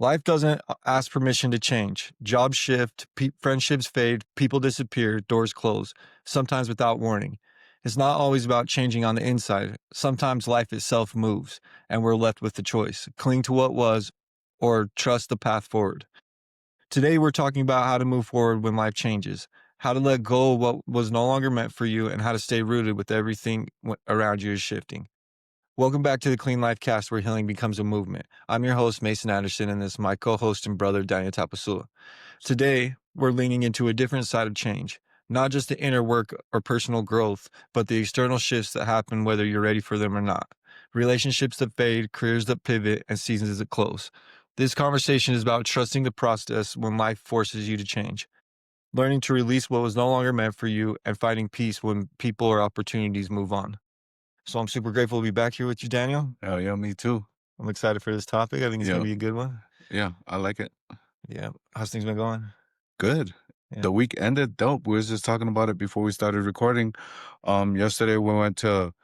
Life doesn't ask permission to change. Jobs shift, friendships fade, people disappear, doors close, sometimes without warning. It's not always about changing on the inside. Sometimes life itself moves, and we're left with the choice: cling to what was or trust the path forward. Today, we're talking about how to move forward when life changes, how to let go of what was no longer meant for you, and how to stay rooted with everything around you is shifting. Welcome back to the Clean Life Cast, where healing becomes a movement. I'm your host, Mason Anderson, and this is my co-host and brother, Daniel Tapusoa. Today, we're leaning into a different side of change, not just the inner work or personal growth, but the external shifts that happen whether you're ready for them or not. Relationships that fade, careers that pivot, and seasons that close. This conversation is about trusting the process when life forces you to change, learning to release what was no longer meant for you, and finding peace when people or opportunities move on. So I'm super grateful to be back here with you, Daniel. Oh, yeah, me too. I'm excited for this topic. I think it's gonna Yeah, be a good one. yeah, I like it. Yeah. How's things been going? Good. Yeah. The week ended dope. We was just talking about it before we started recording. Yesterday we went to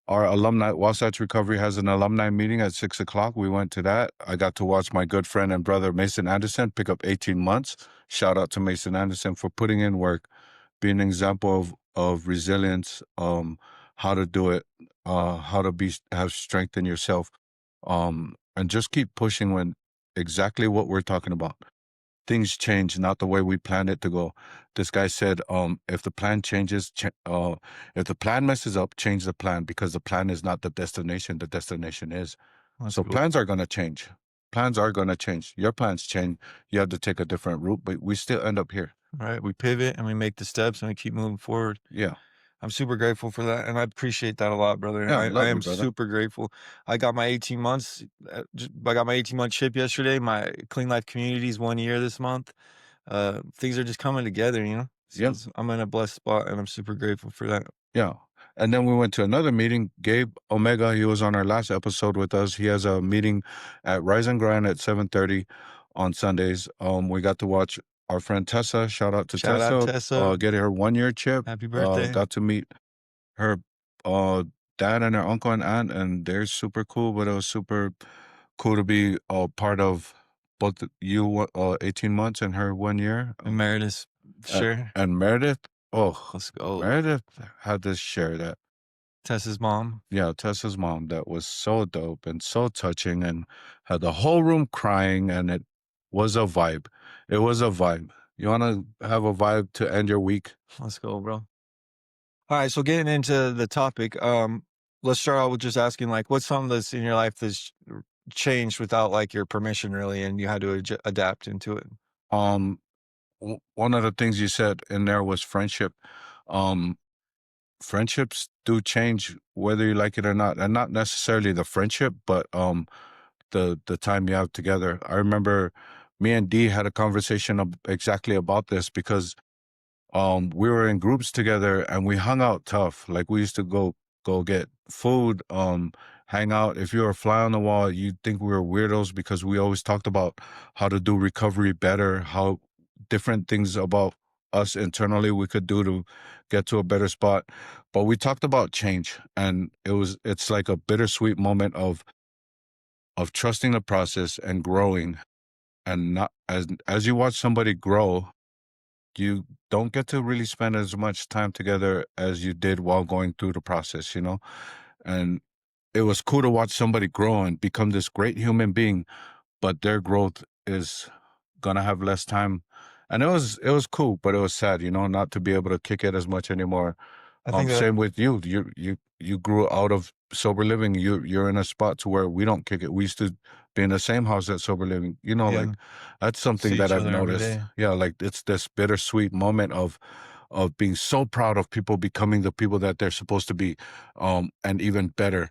our alumni. Wasatch Recovery has an alumni meeting at 6 o'clock. We went to that. I got to watch my good friend and brother Mason Anderson pick up 18 months. Shout out to Mason Anderson for putting in work, being an example of resilience, how to do it, how to have strength in yourself, and just keep pushing when exactly what we're talking about. Things change, not the way we planned it to go. This guy said, if the plan changes, if the plan messes up, change the plan, because the plan is not the destination is. That's So cool. plans are going to change. Plans are going to change. Your plans change. You have to take a different route, but we still end up here. All right. We pivot and we make the steps and we keep moving forward. Yeah. I'm super grateful for that. And I appreciate that a lot, brother. Yeah. I Love you, am brother. super grateful. I got my 18 months. I got my 18-month chip yesterday. My Clean Life Community's 1 year this month. Things are just coming together, you know? Yeah. I'm in a blessed spot and I'm super grateful for that. Yeah. And then we went to another meeting. Gabe Omega, he was on our last episode with us. He has a meeting at Rise and Grind at 7:30 on Sundays. We got to watch our friend Tessa. Shout out to Shout out Tessa. Tessa. Get her 1 year chip. Happy birthday. Got to meet her uh dad and her uncle and aunt, and they're super cool. But it was super cool to be part of both you 18 months and her 1 year. And Meredith, And, sure. and Meredith, oh, Let's go. Meredith had to share that. Tessa's mom. Yeah, Tessa's mom, that was so dope and so touching, and had the whole room crying, and it was a vibe. It was a vibe. You want to have a vibe to end your week? Let's go, bro. All right, so getting into the topic, let's start out with just asking, like, what's something that's in your life that's changed without like your permission, really, and you had to adapt into it? Um, One of the things you said in there was friendship. Um, Friendships do change whether you like it or not, and not necessarily the friendship, but the time you have together. I remember me and D had a conversation exactly about this, because we were in groups together and we hung out tough. Like, we used to go get food, hang out. If you were a fly on the wall, you'd think we were weirdos, because we always talked about how to do recovery better, how different things about us internally we could do to get to a better spot. But we talked about change, and it's like a bittersweet moment of trusting the process and growing. And not as you watch somebody grow, you don't get to really spend as much time together as you did while going through the process, you know? And it was cool to watch somebody grow and become this great human being, but their growth is gonna have less time. And it was cool, but it was sad, not to be able to kick it as much anymore. I think that, Same with you. You grew out of sober living. You're in a spot to where we don't kick it. We used to be in the same house at sober living. Like, yeah, that's something see that each I've other every noticed. day. Yeah, like, it's this bittersweet moment of being so proud of people becoming the people that they're supposed to be, and even better.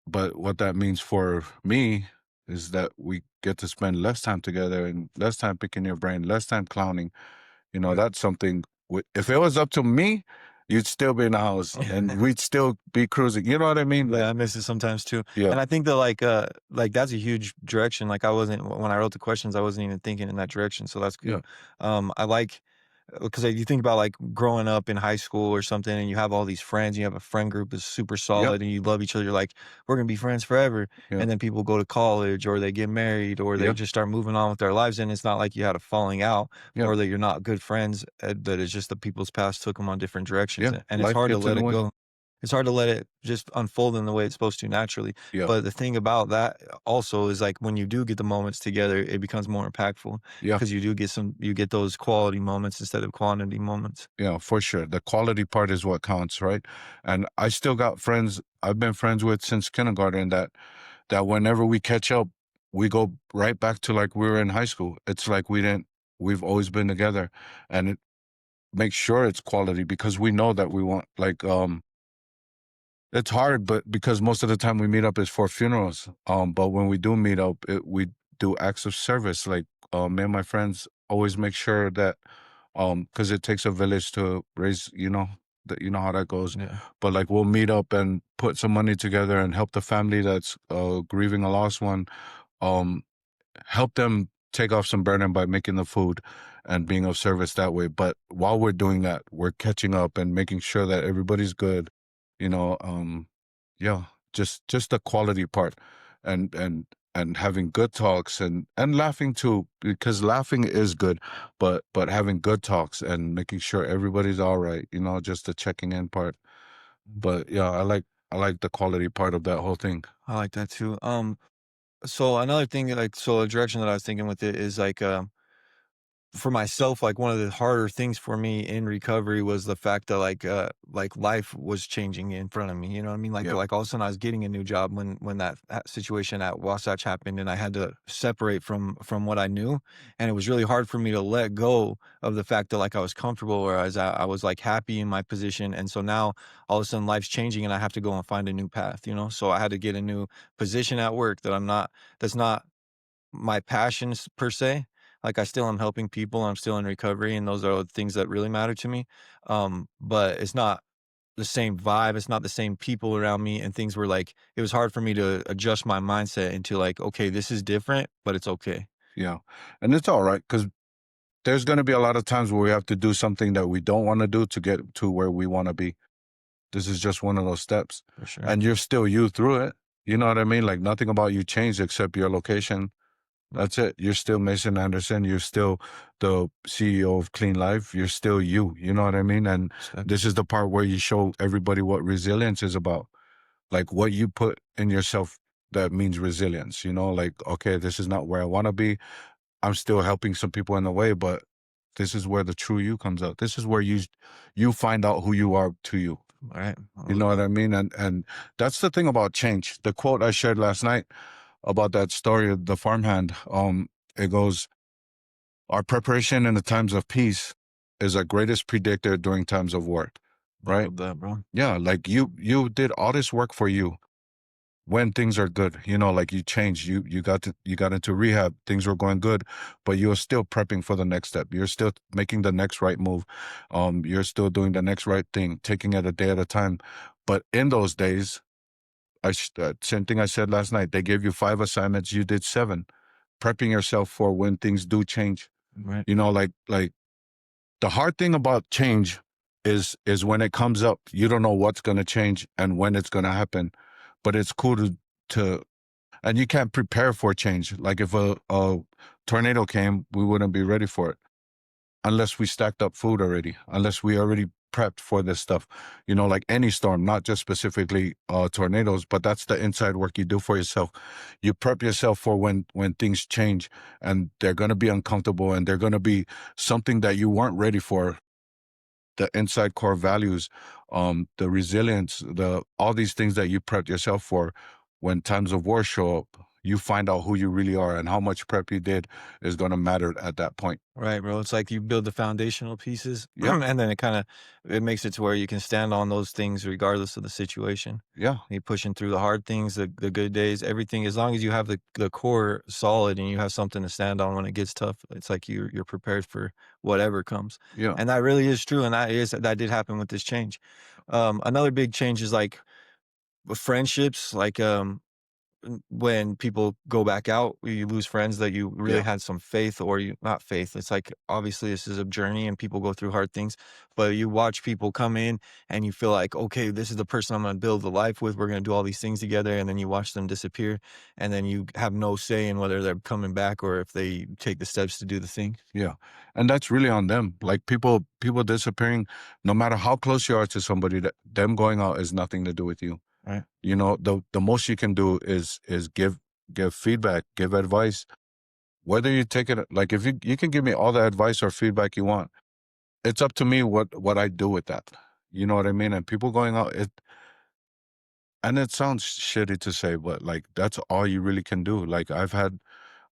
But what that means for me is that we get to spend less time together and less time picking your brain, less time clowning. Right. That's something. If it was up to me, you'd still be in the house and we'd still be cruising. You know what I mean? Yeah, I miss it sometimes too. Yeah, And I think that like that's a huge direction. Like I wasn't when I wrote the questions, I wasn't even thinking in that direction. So that's yeah, cool. I like because you think about like growing up in high school or something, and you have all these friends, you have a friend group that's super Yep. solid, and you love each other. You're like, we're gonna be friends forever. Yep. And then people go to college, or they get married, or they Yep. just start moving on with their lives, and it's not like you had a falling out, Yep. or that you're not good friends. That it's just the people's paths took them on different directions, Yeah. and it's Life hard to gets in let the it way. go. It's hard to let it just unfold in the way it's supposed to naturally. Yeah. But the thing about that also is like when you do get the moments together, it becomes more impactful Yeah. because you get those quality moments instead of quantity moments. Yeah, for sure. The quality part is what counts, right? And I still got friends I've been friends with since kindergarten that whenever we catch up, we go right back to like we were in high school. It's like we've always been together, and it makes sure it's quality because we know that we want it's hard, but because most of the time we meet up is for funerals. But when we do meet up, we do acts of service. Like me and my friends always make sure that because it takes a village to raise, that you know how that goes. Yeah. But like we'll meet up and put some money together and help the family that's grieving a lost one. Um, Help them take off some burden by making the food and being of service that way. But while we're doing that, we're catching up and making sure that everybody's good. You know, yeah, just the quality part, and having good talks and laughing too, because laughing is good, but having good talks and making sure everybody's all right. Just the checking in part. But yeah, I like the quality part of that whole thing. I like that too. So another thing, like, so a direction that I was thinking with it is like, for myself, like one of the harder things for me in recovery was the fact that like life was changing in front of me. You know what I mean? Yep. Like all of a sudden I was getting a new job when that situation at Wasatch happened, and I had to separate from what I knew, and it was really hard for me to let go of the fact that like I was comfortable, or I was like happy in my position, and so now all of a sudden life's changing, and I have to go and find a new path. So I had to get a new position at work that's not my passions per se. Like I still am helping people, I'm still in recovery, and those are the things that really matter to me. But it's not the same vibe, it's not the same people around me, and things were like it was hard for me to adjust my mindset into like, okay, this is different, but it's okay. Yeah, and it's all right because there's going to be a lot of times where we have to do something that we don't want to do to get to where we want to be. This is just one of those steps. For sure. And you're still you through it. You know what I mean? Like nothing about you changed except your location. Right. That's it. You're still Mason Anderson. You're still the CEO of Clean Life. You're still you. You know what I mean? And Step. this is the part where you show everybody what resilience is about. Like what you put in yourself that means resilience. Like, okay, this is not where I want to be. I'm still helping some people in the way, but this is where the true you comes out. This is where you find out who you are to you. Right. You know what I mean? And that's the thing about change. The quote I shared last night about that story of the farmhand, it goes, our preparation in the times of peace is our greatest predictor during times of work. I Right? love that, bro. Yeah, like you did all this work for you when things are good. Like you changed, you got into rehab, things were going good, but you're still prepping for the next step. You're still making the next right move. You're still doing the next right thing, taking it a day at a time. But in those days, same thing I said last night, they gave you 5 assignments, you did 7, prepping yourself for when things do change. Right. Like the hard thing about change is when it comes up, you don't know what's going to change and when it's going to happen. But it's cool to and you can't prepare for change. Like if a tornado came, we wouldn't be ready for it unless we stacked up food already, unless we already prepped for this stuff. Like any storm, not just specifically tornadoes, but that's the inside work you do for yourself. You prep yourself for when things change, and they're going to be uncomfortable, and they're going to be something that you weren't ready for. The inside core values, the resilience, the all these things that you prepped yourself for, when times of war show up, you find out who you really are, and how much prep you did is going to matter at that point. Right, bro. It's like you build the foundational pieces, Yep. and then it makes it to where you can stand on those things regardless of the situation. Yeah. You pushing through the hard things, the good days, everything. As long as you have the core solid and you have something to stand on when it gets tough, it's like you're prepared for whatever comes. Yeah. And that really is true. And that did happen with this change. Another big change is like with friendships. Like when people go back out, you lose friends that you really Yeah. had some faith, or you not faith. It's like obviously this is a journey and people go through hard things, but you watch people come in and you feel like, okay, this is the person I'm going to build a life with. We're going to do all these things together. And then you watch them disappear, and then you have no say in whether they're coming back or if they take the steps to do the thing. Yeah. And that's really on them. Like people disappearing, no matter how close you are to somebody, that them going out is nothing to do with you. Right. You know, the most you can do is give feedback, give advice. Whether you take it like if you can give me all the advice or feedback you want. It's up to me what I do with that. You know what I mean? And people going out, and it sounds shitty to say, but like that's all you really can do. Like I've had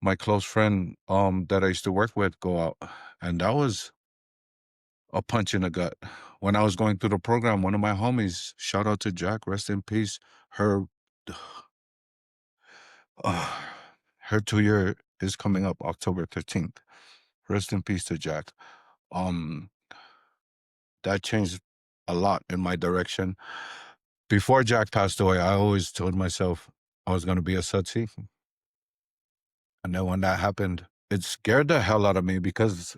my close friend that I used to work with go out, and that was a punch in the gut. When I was going through the program, one of my homies, shout out to Jack, rest in peace, her uh, her 2 year is coming up October 13th. Rest in peace to Jack. Um that changed a lot in my direction. Before Jack passed away, I always told myself I was gonna be a sudsy. And then when that happened, it scared the hell out of me because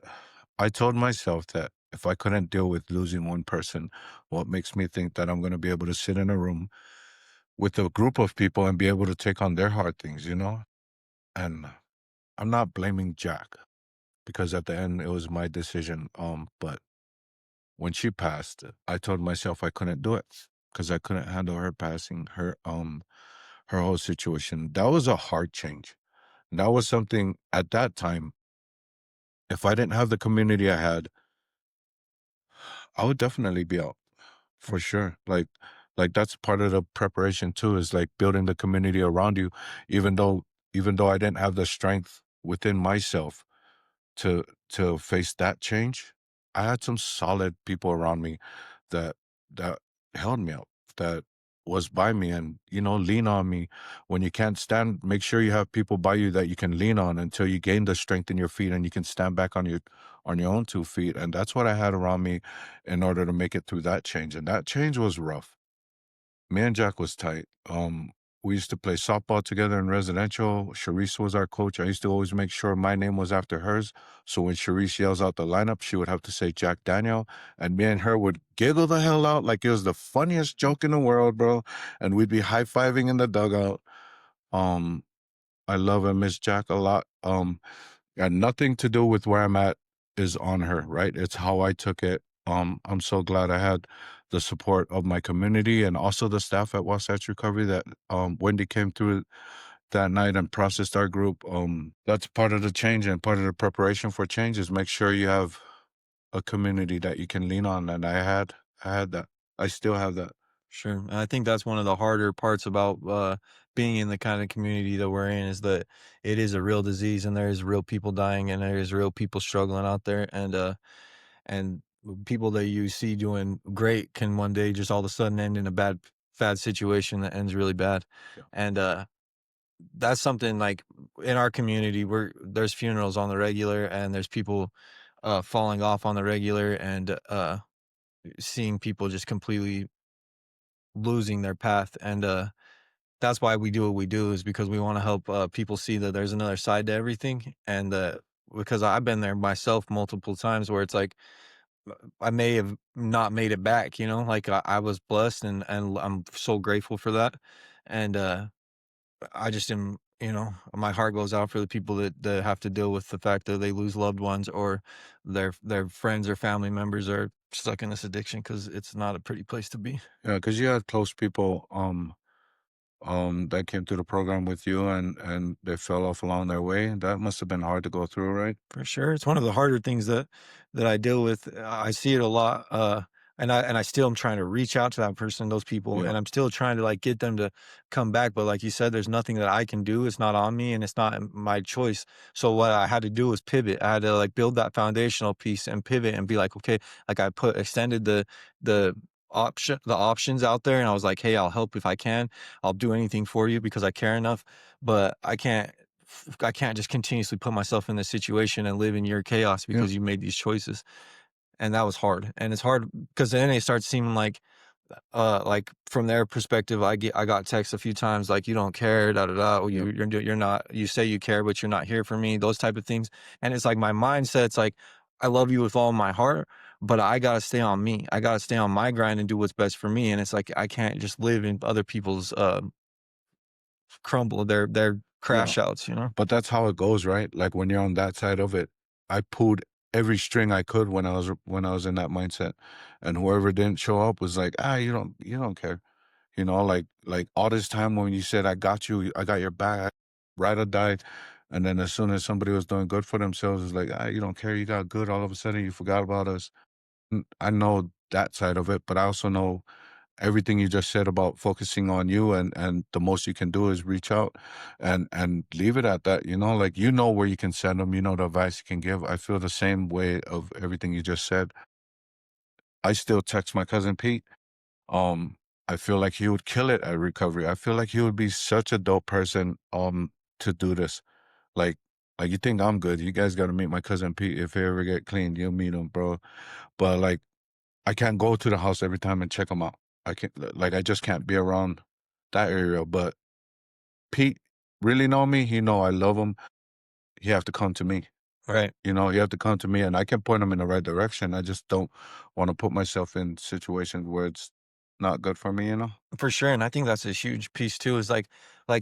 I told myself that if I couldn't deal with losing one person, what makes me think that I'm going to be able to sit in a room with a group of people and be able to take on their hard things, you know? And I'm not blaming Jack because at the end it was my decision. But when she passed, I told myself I couldn't do it because I couldn't handle her passing, her whole situation. That was a hard change. That was something at that time. If I didn't have the community I had, I would definitely be out for sure. Like that's part of the preparation too, is like building the community around you, even though even though I didn't have the strength within myself to face that change, I had some solid people around me that that held me up, that was by me and lean on me when you can't stand. Make sure you have people by you that you can lean on until you gain the strength in your feet and you can stand back on your own 2 feet. And that's what I had around me in order to make it through that change. And that change was rough. Me and Jack was tight. We used to play softball together in residential. Sharice was our coach. I used to always make sure my name was after hers. So when Sharice yells out the lineup, she would have to say Jack Daniel. And me and her would giggle the hell out like it was the funniest joke in the world, bro. And we'd be high-fiving in the dugout. Um, I love and miss Jack a lot. Got nothing to do with where I'm at is on her, right? It's how I took it. I'm so glad I had the support of my community and also the staff at Wasatch Recovery that Wendy came through that night and processed our group. That's part of the change and part of the preparation for change is make sure you have a community that you can lean on. And I had that. I still have that. Sure. And I think that's one of the harder parts about being in the kind of community that we're in, is that it is a real disease and there is real people dying and there is real people struggling out there. And people that you see doing great can one day just all of a sudden end in a bad situation that ends really bad. Yeah. And that's something like in our community where there's funerals on the regular and there's people falling off on the regular, and seeing people just completely losing their path. And that's why we do what we do, is because we want to help people see that there's another side to everything. And because I've been there myself multiple times where it's like I may have not made it back, like I was blessed, and I'm so grateful for that. And I just am, my heart goes out for the people that have to deal with the fact that they lose loved ones, or their friends or family members are stuck in this addiction, because it's not a pretty place to be. Yeah, because you had close people that came through the program with you and they fell off along their way. That must have been hard to go through, right? For sure. It's one of the harder things that I deal with. I see it a lot, and I still am trying to reach out to that person, those people, Yeah. and I'm still trying to, like, get them to come back, but like you said, there's nothing that I can do. It's not on me, and it's not my choice. So what I had to do was pivot. I had to, like, build that foundational piece and pivot and be like, "Okay," like, I extended the options out there, and I was like, "Hey, I'll help if I can. I'll do anything for you because I care enough, but I can't just continuously put myself in this situation and live in your chaos Yeah. because you made these choices." And that was hard. And it's hard because then it starts seeming like Like from their perspective, I got texts a few times like you don't care, da da da. Or Yeah, you're not. You say you care, but you're not here for me. Those type of things, and it's like my mindset's like I love you with all my heart, but I gotta stay on me. I gotta stay on my grind and do what's best for me. And it's like I can't just live in other people's crumble, their yeah. crash outs. You know? But that's how it goes, right? Like when you're on that side of it, I pulled every string I could when I was in that mindset, and whoever didn't show up was like, ah, you don't care, like all this time when you said I got you, I got your back, ride or die, and then as soon as somebody was doing good for themselves, it's like, ah, you don't care, you got good, all of a sudden you forgot about us. I know that side of it, but I also know everything you just said about focusing on you, and the most you can do is reach out and leave it at that, like where you can send them, the advice you can give. I feel the same way of everything you just said. I still text my cousin Pete. um I feel like he would kill it at recovery. I feel like he would be such a dope person to do this. Like like you think I'm good, you guys got to meet my cousin Pete. If he ever get clean, you'll meet him, bro. But like, I can't go to the house every time and check him out. I can't, like, I just can't be around that area. But Pete really know me. He know I love him. He have to come to me. Right. You have to come to me, and I can point him in the right direction. I just don't want to put myself in situations where it's not good for me. For sure, and I think that's a huge piece too, is like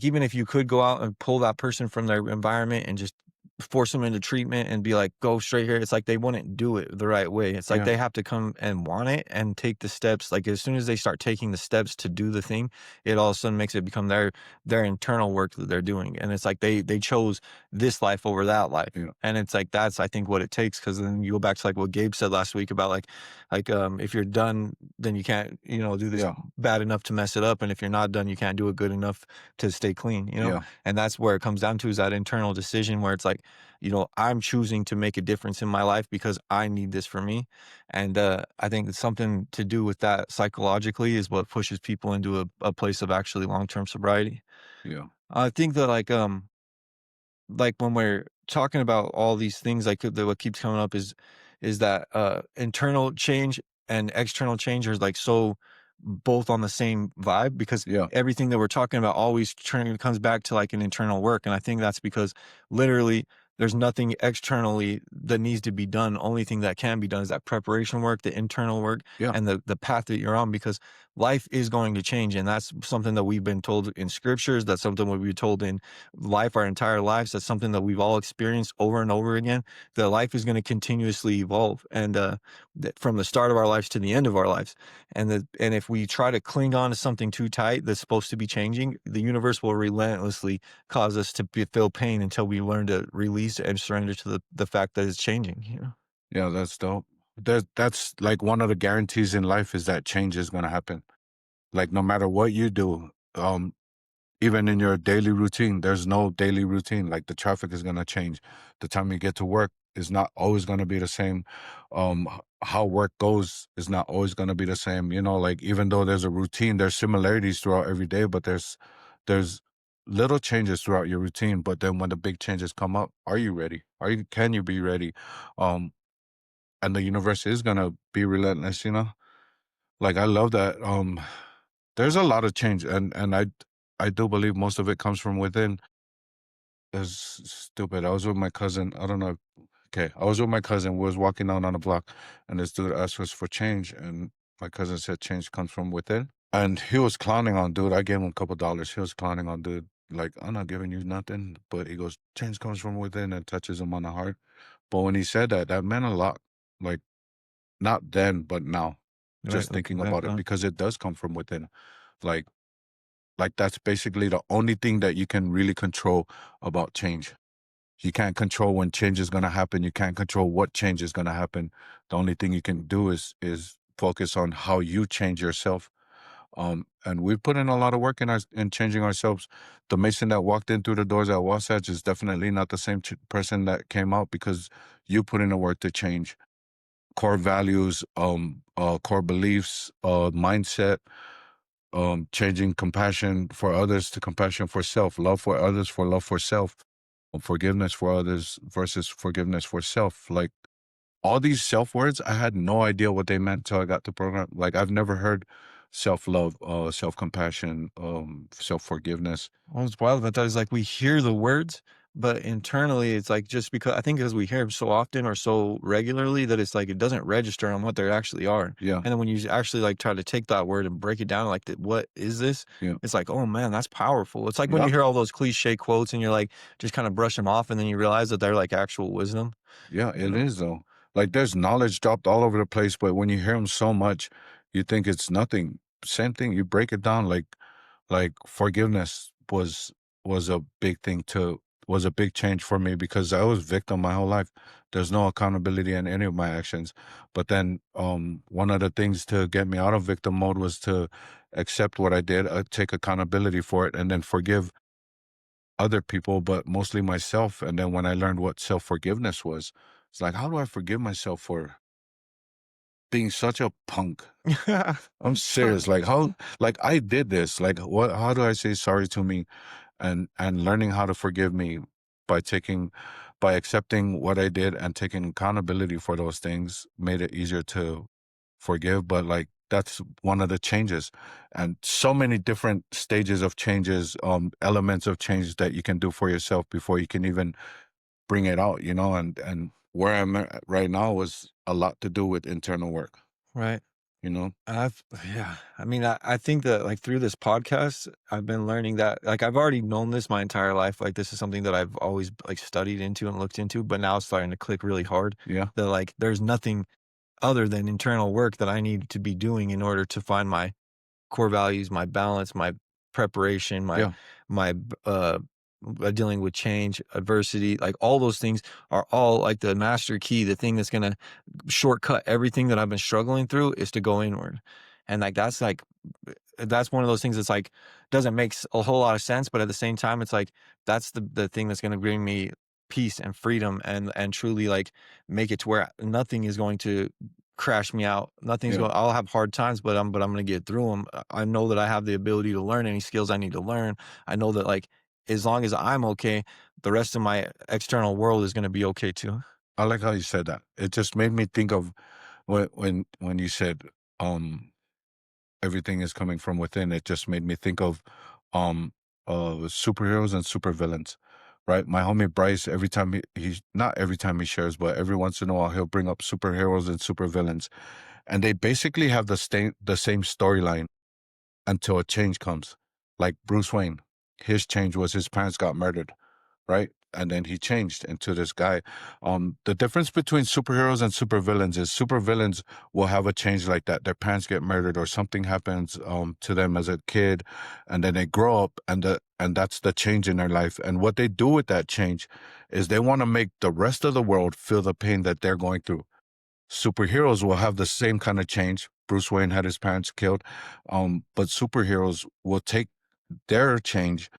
even if you could go out and pull that person from their environment and just force them into treatment and be like, "Go straight here," it's like they wouldn't do it the right way. It's like Yeah, they have to come and want it and take the steps. Like, as soon as they start taking the steps to do the thing, it all of a sudden makes it become their internal work that they're doing, and it's like they chose this life over that life. yeah, And it's like that's I think what it takes, because then you go back to like what Gabe said last week about if you're done, then you can't, do this yeah, bad enough to mess it up. And if you're not done, you can't do it good enough to stay clean, you know? yeah, And that's where it comes down to, is that internal decision where it's like, I'm choosing to make a difference in my life because I need this for me. And I think it's something to do with that psychologically is what pushes people into a place of actually long-term sobriety. yeah, I think that like when we're talking about all these things, like what keeps coming up is that internal change and external change are like so both on the same vibe, because yeah, everything that we're talking about always comes back to like an internal work. And I think that's because literally there's nothing externally that needs to be done. Only thing that can be done is that preparation work, the internal work, yeah, and the path that you're on, because life is going to change. And that's something that we've been told in scriptures. That's something we've been told in life our entire lives. That's something that we've all experienced over and over again. That life is going to continuously evolve, and that from the start of our lives to the end of our lives. And if we try to cling on to something too tight that's supposed to be changing, the universe will relentlessly cause us to feel pain until we learn to release and surrender to the fact that it's changing. yeah. That's dope. That's like one of the guarantees in life, is that change is gonna happen. Like no matter what you do, even in your daily routine, there's no daily routine. Like the traffic is gonna change. The time you get to work is not always gonna be the same. How work goes is not always gonna be the same. Like even though there's a routine, there's similarities throughout every day, but there's little changes throughout your routine. But then when the big changes come up, are you ready? Can you be ready? Um, and the universe is gonna be relentless. Like I love that. There's a lot of change, and I do believe most of it comes from within. It's stupid. I was with my cousin. I don't know. Okay, I was with my cousin. We was walking down on the block, and this dude asked us for change, and my cousin said change comes from within. And he was clowning on dude. I gave him a couple dollars. He was clowning on dude, like, I'm not giving you nothing. But he goes, change comes from within, and touches him on the heart. But when he said that, that meant a lot. Like, not then, but now. Right. Just thinking about it, because it does come from within. Like, like that's basically the only thing that you can really control about change. You can't control when change is going to happen. You can't control what change is going to happen. The only thing you can do is focus on how you change yourself. And we've put in a lot of work in changing ourselves. The Mason that walked in through the doors at Wasatch is definitely not the same person that came out, because you put in the work to change core values, core beliefs, mindset, changing compassion for others to compassion for self, love for others for love for self, forgiveness for others versus forgiveness for self. Like all these self words, I had no idea what they meant until I got the program. Like I've never heard self-love, self-compassion, self-forgiveness. What's wild about that is like we hear the words, but internally it's like just because I think because we hear them so often or so regularly that it's like it doesn't register on what they actually are. Yeah, And then when you actually like try to take that word and break it down, like what is this? yeah, It's like, oh man, that's powerful. It's like when you yeah, hear all those cliche quotes and you're like just kind of brush them off, and then you realize that they're like actual wisdom. yeah, You it know? is though. Like there's knowledge dropped all over the place, but when you hear them so much, you think it's nothing. Same thing, you break it down like forgiveness was a big thing to was a big change for me because I was victim my whole life. There's no accountability in any of my actions. But then one of the things to get me out of victim mode was to accept what I did, take accountability for it, and then forgive other people, but mostly myself. And then when I learned what self-forgiveness was, it's like, how do I forgive myself for being such a punk? I'm serious. Like how like I did this. Like what how do I say sorry to me and learning how to forgive me by taking by accepting what I did and taking accountability for those things made it easier to forgive. But like that's one of the changes and so many different stages of changes, elements of change that you can do for yourself before you can even bring it out, and where I'm at right now was a lot to do with internal work, Right. you know? I've yeah. I mean, I think that like through this podcast, I've been learning that like I've already known this my entire life. Like this is something that I've always like studied into and looked into, but now it's starting to click really hard Yeah. that like there's nothing other than internal work that I need to be doing in order to find my core values, my balance, my preparation, Yeah. my dealing with change, adversity, like all those things are all like the master key, the thing that's gonna shortcut everything that I've been struggling through is to go inward. And that's one of those things that's like doesn't make a whole lot of sense, but at the same time, it's like that's the thing that's going to bring me peace and freedom and truly like make it to where nothing is going to crash me out. Nothing's Yeah. going. I'll have hard times, but I'm going to get through them. I know that I have the ability to learn any skills I need to learn. I know that like as long as I'm okay, the rest of my external world is going to be okay too. I like how you said that. It just made me think of when you said um everything is coming from within. It just made me think of um superheroes and supervillains. Right? My homie Bryce, every time he's not every time he shares, but every once in a while he'll bring up superheroes and supervillains. And they basically have the same storyline until a change comes. Like Bruce Wayne, his change was his parents got murdered, right? And then he changed into this guy. The difference between superheroes and supervillains is supervillains will have a change like that. Their parents get murdered or something happens to them as a kid, and then they grow up, and that's the change in their life. And what they do with that change is they want to make the rest of the world feel the pain that they're going through. Superheroes will have the same kind of change. Bruce Wayne had his parents killed, but superheroes will take their change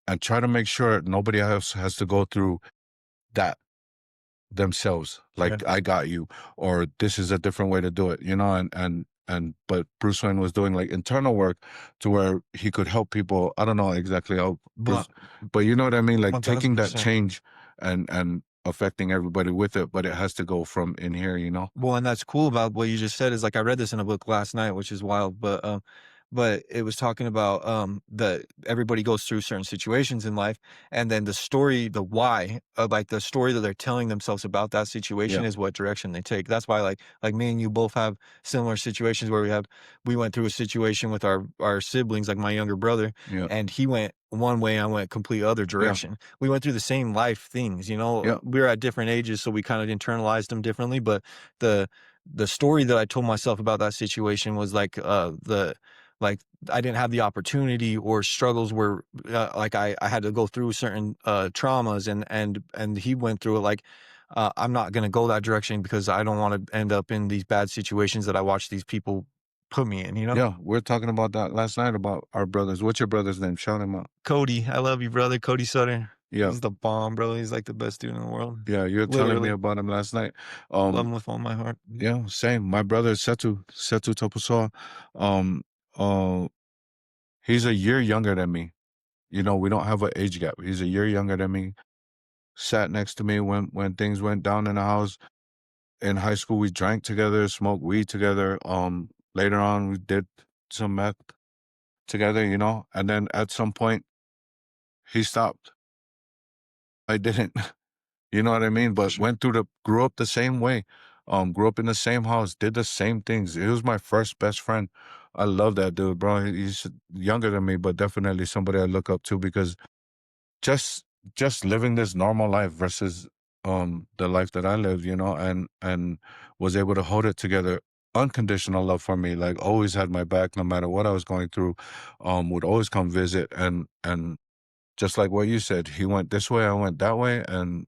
and try to make sure nobody else has to go through that themselves. Yeah. Like I got you, or this is a different way to do it, but Bruce Wayne was doing like internal work to where he could help people. I don't know exactly how Bruce, But but you know what I mean? Like taking that 1000%. change and affecting everybody with it, but it has to go from in here. Well, and that's cool about what you just said is like I read this in a book last night, which is wild, but it was talking about that everybody goes through certain situations in life, and then the story, the why, like the story that they're telling themselves about that situation Yeah, is what direction they take. That's why like me and you both have similar situations where we went through a situation with our siblings, like my younger brother, yeah, and he went one way, I went complete other yeah, direction. We went through the same life things, yeah, we were at different ages, so we kind of internalized them differently, but the the story that I told myself about that situation was like the like I didn't have the opportunity or struggles where like I had to go through certain traumas and he went through it like I'm not going to go that direction because I don't want to end up in these bad situations that I watch these people put me in. yeah. We're talking about that last night about our brothers. What's your brother's name? Shout him out. Cody, I love you, brother. Cody Sutter. Yeah, He's the bomb, bro. He's like the best dude in the world. yeah. You're telling me Literally. about him last night. Love Um, him with all my heart. yeah, same. My brother is Setu Tapusoa. Um, uh, he's a year younger than me. We don't have an age gap. He's a year younger than me. Sat next to me when things went down in the house. In high school, we drank together, smoked weed together. Later on, we did some meth together, you know, and then at some point he stopped. I didn't. You know what I mean? But Sure. grew up the same way. Grew up in the same house, did the same things. He was my first best friend. I love that dude, bro. He's younger than me, but definitely somebody I look up to because just just living this normal life versus the life that I lived, you know, and was able to hold it together. Unconditional love for me, like always had my back no matter what I was going through. Would always come visit and just like what you said, he went this way, I went that way, and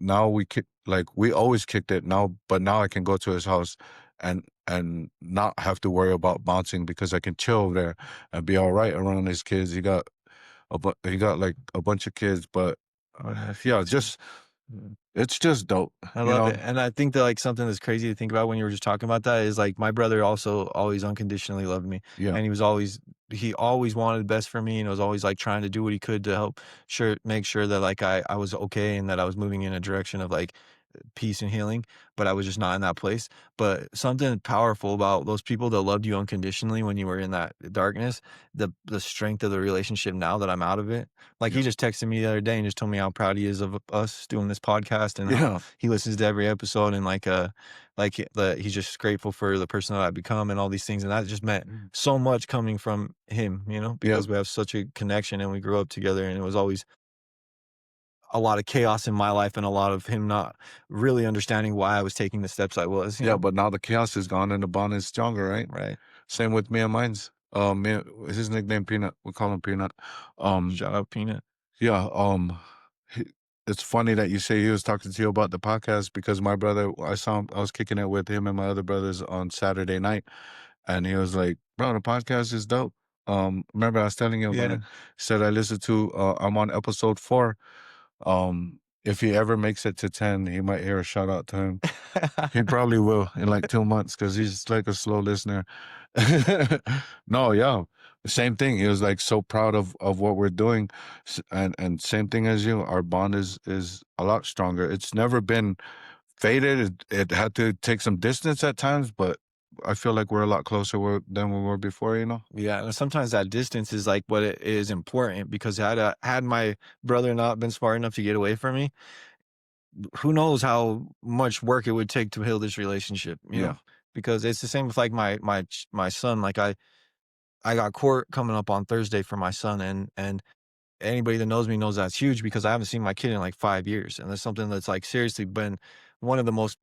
now we kick like we always kicked it now, but now I can go to his house and not have to worry about bouncing because I can chill over there and be all right around his kids. He got like a bunch of kids, but Oh, nephew yeah, too. just Mm. it's just dope, I you love it, know? and I think that, like, something that's crazy to think about when you were just talking about that is, like, my brother also always unconditionally loved me, Yeah, and he always wanted the best for me and was always, like, trying to do what he could to help make sure that, like, I was okay and that I was moving in a direction of, like, peace and healing, but I was just not in that place. But something powerful about those people that loved you unconditionally when you were in that darkness, the strength of the relationship now that I'm out of it. Like yeah, he just texted me the other day and just told me how proud he is of us doing this podcast and how yeah, he listens to every episode and he's just grateful for the person that I've become and all these things. And that just meant so much coming from him, yep, because we have such a connection and we grew up together and it was always a lot of chaos in my life and a lot of him not really understanding why I was taking the steps I was, yeah. But now the chaos is gone and the bond is stronger, right? Right. Same with me and mine's. Me, his nickname Peanut. We call him Peanut. Um, Shout out Peanut. Yeah, he it's funny that you say he was talking to you about the podcast because my brother, I saw him, I was kicking it with him and my other brothers on Saturday night, and he was like, "Bro, the podcast is dope." Remember I was telling you about it. Yeah. He said I listened to. I'm on episode 4. If he ever makes it to 10, he might hear a shout out to him. He probably will in like 2 months because he's like a slow listener. No, yeah, same thing. He was like so proud of what we're doing, and same thing as you. Our bond is a lot stronger. It's never been faded. It had to take some distance at times, but I feel like we're a lot closer than we were before. You know? Yeah, and sometimes that distance is, like, what it is important because had my brother not been smart enough to get away from me, who knows how much work it would take to heal this relationship, Yeah, Because it's the same with, like, my son, like, I got court coming up on Thursday for my son, and anybody that knows me knows that's huge because I haven't seen my kid in, like, 5 years, and that's something that's, like, seriously been one of the most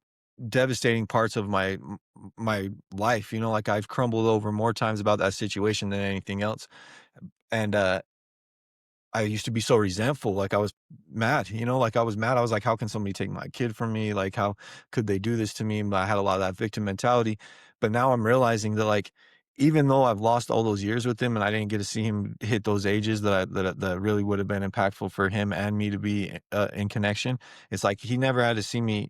devastating parts of my life, like, I've crumbled over more times about that situation than anything else, and, I used to be so resentful, like, I was mad, like, I was mad, I was like, "How can somebody take my kid from me? Like, how could they do this to me?" But I had a lot of that victim mentality, but now I'm realizing that, like, even though I've lost all those years with him and I didn't get to see him hit those ages that really would have been impactful for him and me to be, in connection, it's like he never had to see me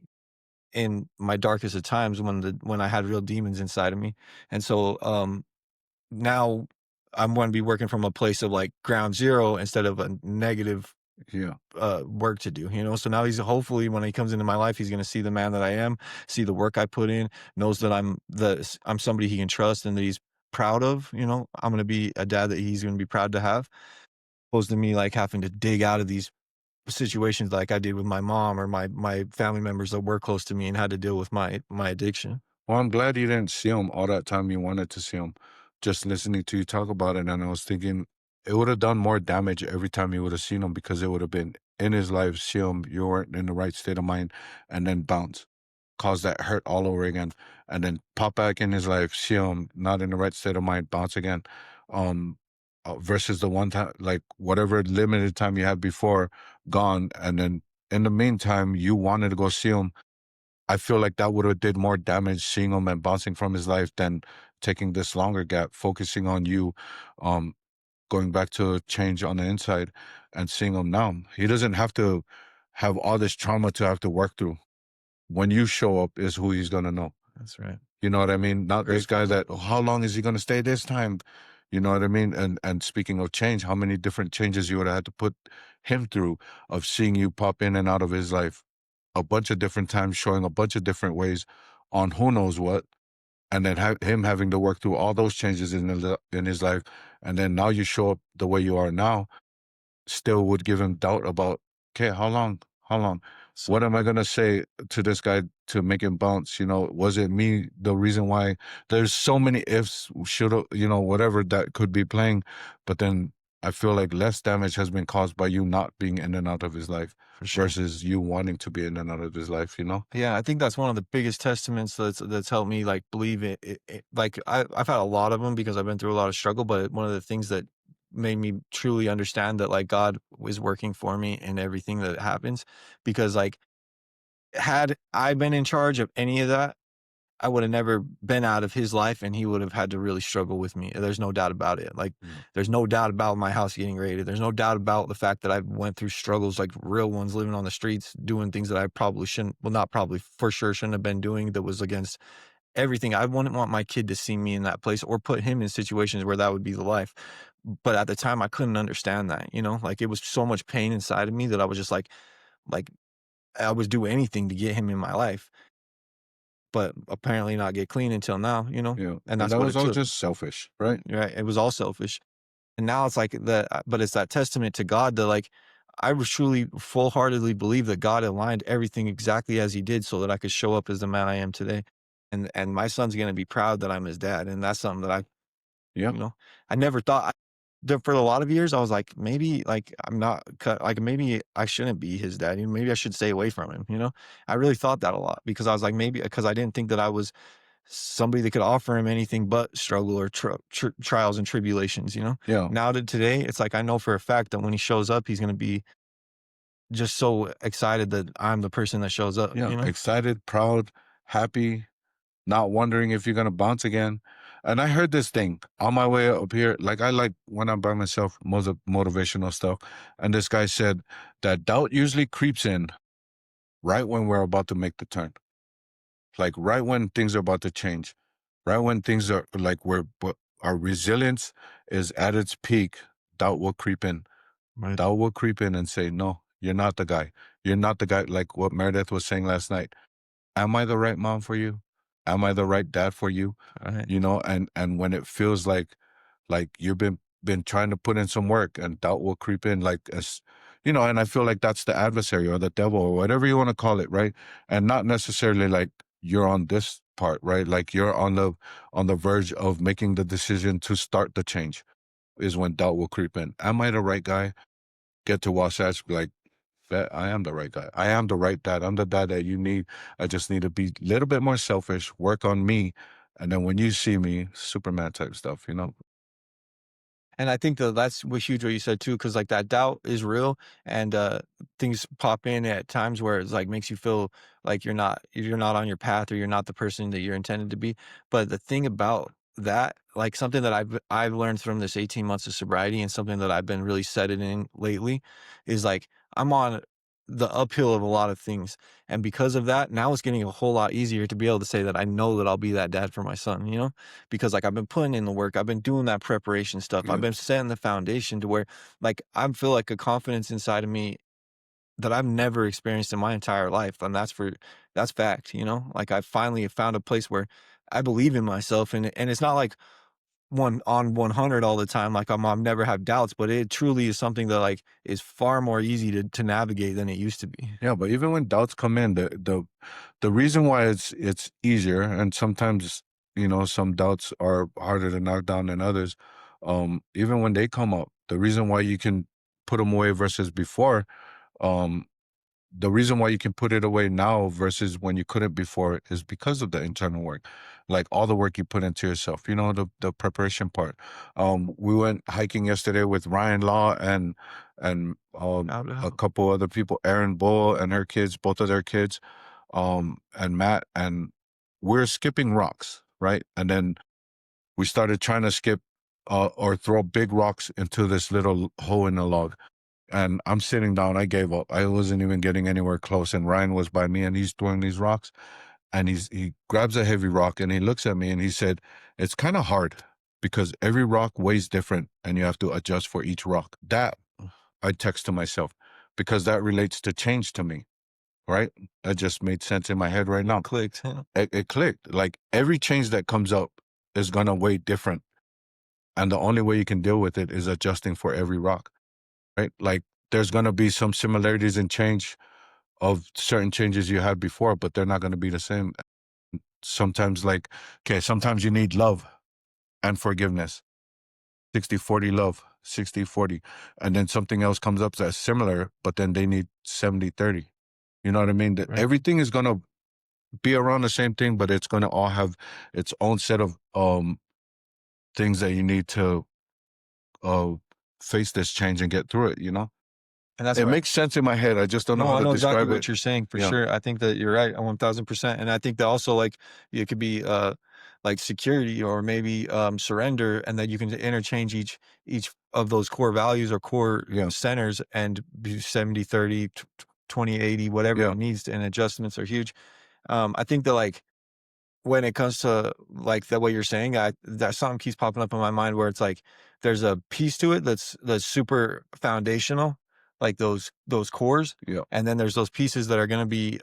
in my darkest of times when I had real demons inside of me, and so, now I'm gonna be working from a place of, like, ground zero instead of a negative, yeah. work to do, So now he's hopefully, when he comes into my life, he's gonna see the man that I am, see the work I put in, knows that I'm somebody he can trust and that he's proud of, I'm gonna be a dad that he's gonna be proud to have, opposed to me, like, having to dig out of these situations like I did with my mom or my family members that were close to me and had to deal with my addiction. Well, I'm glad you didn't see him all that time you wanted to see him. Just listening to you talk about it, and I was thinking it would have done more damage every time you would have seen him because it would have been in his life, see him, you weren't in the right state of mind, and then bounce, cause that hurt all over again, and then pop back in his life, see him, not in the right state of mind, bounce again. Um, versus the one time, like whatever limited time you had before, gone, and then in the meantime, you wanted to go see him. I feel like that would have did more damage seeing him and bouncing from his life than taking this longer gap, focusing on you, um, going back to change on the inside and seeing him now. He doesn't have to have all this trauma to have to work through. When you show up is who he's gonna know. That's right. You know what I mean? Not this guy Grateful. that, "Oh, how long is he gonna stay this time?" You know what I mean? And speaking of change, how many different changes you would have had to put him through of seeing you pop in and out of his life a bunch of different times, showing a bunch of different ways on who knows what. and then him having to work through all those changes in his life, and then now you show up the way you are now, still would give him doubt about, okay, how long? How long? So What am I gonna say to this guy to make him bounce? You know, was it me the reason why? There's so many ifs, should have, whatever that could be playing, but then I feel like less damage has been caused by you not being in and out of his life for sure. versus you wanting to be in and out of his life, you know? Yeah, I think that's one of the biggest testaments that's helped me like believe it. Like I've had a lot of them because I've been through a lot of struggle, but one of the things that made me truly understand that like God was working for me in everything that happens, because like had I been in charge of any of that, I would have never been out of his life and he would have had to really struggle with me. There's no doubt about it. Like Mm. there's no doubt about my house getting raided. There's no doubt about the fact that I went through struggles, like real ones, living on the streets, doing things that I probably shouldn't, well, not probably, for sure shouldn't have been doing, that was against everything. I wouldn't want my kid to see me in that place or put him in situations where that would be the life. But at the time I couldn't understand that, like it was so much pain inside of me that I was just like I would do anything to get him in my life, but apparently not get clean until now, Yeah. and And that's that what was it all took. just selfish, right? Right? It was all selfish. And now it's like but it's that testament to God that like I was truly full heartedly believe that God aligned everything exactly as he did so that I could show up as the man I am today. And my son's gonna be proud that I'm his dad. And that's something that Yeah. you know, I never thought for a lot of years I was like, maybe like I'm not like maybe I shouldn't be his dad. Maybe I should stay away from him. I really thought that a lot because I was like, maybe because I didn't think that I was somebody that could offer him anything but struggle or trials and tribulations. Yeah. Now to today, it's like I know for a fact that when he shows up, he's gonna be just so excited that I'm the person that shows up, Yeah. you know? Excited, proud, happy, not wondering if you're gonna bounce again. And I heard this thing on my way up here. Like I like when I'm by myself, most of motivational stuff. And this guy said that doubt usually creeps in right when we're about to make the turn. Like right when things are about to change. Right when things are like but our resilience is at its peak, doubt will creep in. Right, Doubt will creep in and say, no, you're not the guy. You're not the guy, like what Meredith was saying last night. Am I the right mom for you? Am I the right dad for you? right. And when it feels like you've been trying to put in some work and doubt will creep in, like as and I feel like that's the adversary or the devil or whatever you want to call it, right? And not necessarily like you're on this part, right? Like you're on the verge of making the decision to start the change is when doubt will creep in. Am I the right guy? Get to Wasatch, be like, "Bet I am the right guy. I am the right dad. I'm the dad that you need. I just need to be a little bit more selfish, work on me. And then when you see me, Superman type stuff, you know?" And I think that that's what huge what you said too, because like that doubt is real, and things pop in at times where it's like makes you feel like you're not on your path or you're not the person that you're intended to be. But the thing about that, like something that I've learned from this 18 months of sobriety, and something that I've been really setting in lately, is like I'm on the uphill of a lot of things. And because of that, now it's getting a whole lot easier to be able to say that I know that I'll be that dad for my son. Because like I've been putting in the work, I've been doing that preparation stuff, I've Yeah. been setting the foundation to where like I feel like a confidence inside of me that I've never experienced in my entire life. And that's fact. Like I finally have found a place where I believe in myself, and it's not like 100 all the time. Like I've never had doubts, but it truly is something that like is far more easy to navigate than it used to be. Yeah. But even when doubts come in, the reason why it's easier and sometimes, some doubts are harder to knock down than others. Even when they come up, the reason why you can put them away versus before, um, the reason why you can put it away now versus when you couldn't before is because of the internal work, like all the work you put into yourself, the preparation part. We went hiking yesterday with Ryan Law and Out of a hell. couple other people, Erin Bull and her kids, both of their kids, and Matt, and we're skipping rocks, right? And then we started trying to skip or throw big rocks into this little hole in the log, and I'm sitting down. I gave up. I wasn't even getting anywhere close. And Ryan was by me and he's throwing these rocks. And he grabs a heavy rock and he looks at me and he said, "It's kind of hard because every rock weighs different and you have to adjust for each rock." That I text to myself because that relates to change to me. right? That just made sense in my head right It now. clicked. It clicked. Like every change that comes up is gonna weigh different, and the only way you can deal with it is adjusting for every rock, right? Like there's gonna be some similarities in change of certain changes you had before, but they're not gonna be the same. Sometimes, like, okay, sometimes you need love and forgiveness. 60-40 love, 60-40, and then something else comes up that's similar, but then they need 70-30. You know what I mean? That Right. everything is gonna be around the same thing, but it's gonna all have its own set of things that you need to uh face this change and get through it, you know? And that's It what makes sense in my head. I just don't know No, how I to know exactly describe it. what you're saying for Yeah, sure. I think that you're right 1000%. And I think that also like it could be like security or maybe surrender, and that you can interchange each of those core values or core yeah, centers and be 70-30, 20-80, whatever yeah. it needs, and adjustments are huge. I think that like when it comes to, like, the way you're saying, that something keeps popping up in my mind where it's like there's a piece to it that's super foundational, like those cores, Yeah, and then there's those pieces that are gonna be,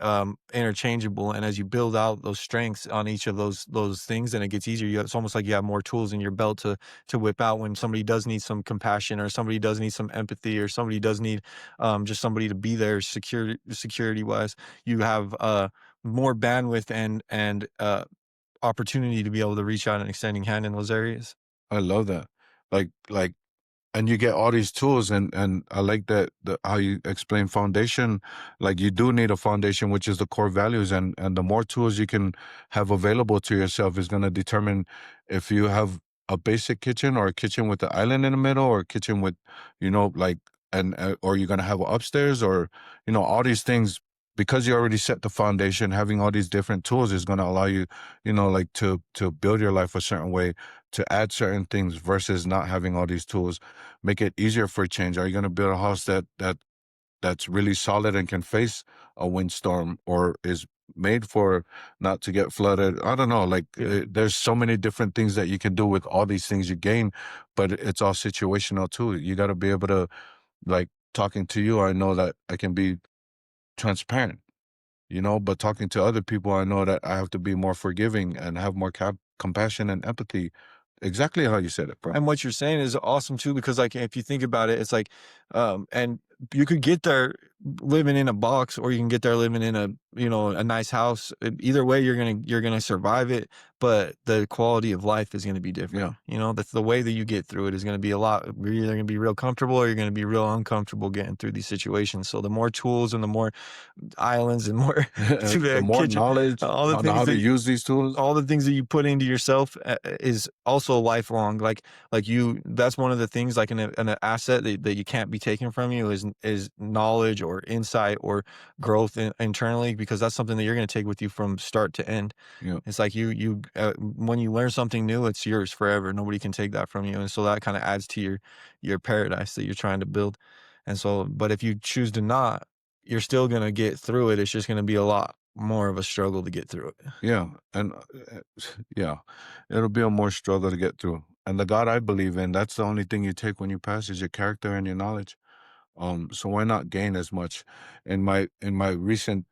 interchangeable, and as you build out those strengths on each of those things, then it gets easier. It's almost like you have more tools in your belt to whip out when somebody does need some compassion, or somebody does need some empathy, or somebody does need, just somebody to be there security-wise. You have, more bandwidth and opportunity to be able to reach out and extending hand in those areas. I love that. Like and you get all these tools, and I like that how you explain foundation. Like you do need a foundation, which is the core values, and the more tools you can have available to yourself is going to determine if you have a basic kitchen or a kitchen with the island in the middle or a kitchen with, like, and or you're going to have upstairs, or all these things. Because you already set the foundation, having all these different tools is going to allow you, like, to build your life a certain way, to add certain things versus not having all these tools. Make it easier for change. Are you going to build a house that's really solid and can face a windstorm, or is made for not to get flooded? I don't know. Like, Yeah. there's so many different things that you can do with all these things you gain, but it's all situational too. You got to be able to, like, talking to you, I know that I can be transparent, but talking to other people, I know that I have to be more forgiving and have more compassion and empathy. Exactly how you said it, bro. And what you're saying is awesome too, because like if you think about it, it's like, and you could get there living in a box, or you can get there living in a nice house. Either way, you're gonna survive it, but the quality of life is gonna be different. Yeah. That's the way that you get through it is gonna be a lot. You're either gonna be real comfortable, or you're gonna be real uncomfortable getting through these situations. So the more tools and the more islands and more to The the more kitchen, knowledge all the on things how to that use these tools. all the things that you put into yourself is also lifelong. Like you, that's one of the things, like an asset that you can't be taken from you is knowledge or insight or growth internally, because that's something that you're going to take with you from start to end. Yeah. It's like when you learn something new, it's yours forever. Nobody can take that from you, and so that kind of adds to your paradise that you're trying to build. And so, but if you choose to not, you're still going to get through it. It's just going to be a lot more of a struggle to get through it. Yeah. And yeah, it'll be a more struggle to get through. And the God I believe in, that's the only thing you take when you pass is your character and your knowledge. So why not gain as much? In my recent